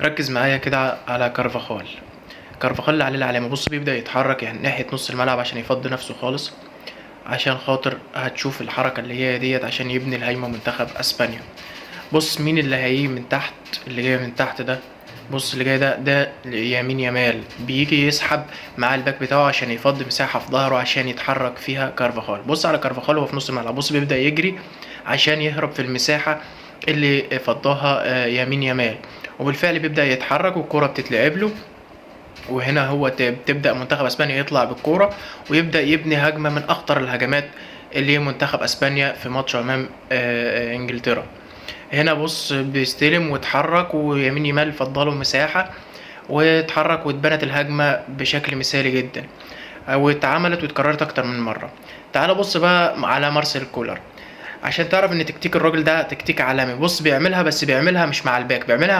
ركز معايا كده على كارفاخال. كارفاخال اللي عليه العلامة، بص بيبدأ يتحرك يعني ناحية نص الملعب عشان يفضي نفسه خالص، عشان خاطر هتشوف الحركة اللي هي ديت عشان يبني الهجمة منتخب اسبانيا. بص مين اللي هيجي من تحت، اللي جاي من تحت ده، بص اللي جاي ده يمين يمال، بيجي يسحب مع الباك بتاعه عشان يفضي مساحة في ظهره عشان يتحرك فيها كارفاخال. بص على كارفاخال وهو في نص الملعب، بص بيبدأ يجري عشان يهرب في المساحة اللي فضاها يمين يمال، وبالفعل بيبدأ يتحرك والكرة بتتلعب له. وهنا هو بتبدأ منتخب اسبانيا يطلع بالكورة ويبدأ يبني هجمة من اخطر الهجمات اللي منتخب اسبانيا في ماتش امام انجلترا. هنا بص بيستلم واتحرك ويمين يمال فضله مساحة، واتحرك واتبنت الهجمة بشكل مثالي جدا، واتعملت واتكررت اكتر من مرة. تعال بص بقى على مارسيل كولر عشان تعرف ان تكتيك الراجل ده تكتيك عالمي. بص بيعملها، بس بيعملها مش مع الباك، بيعملها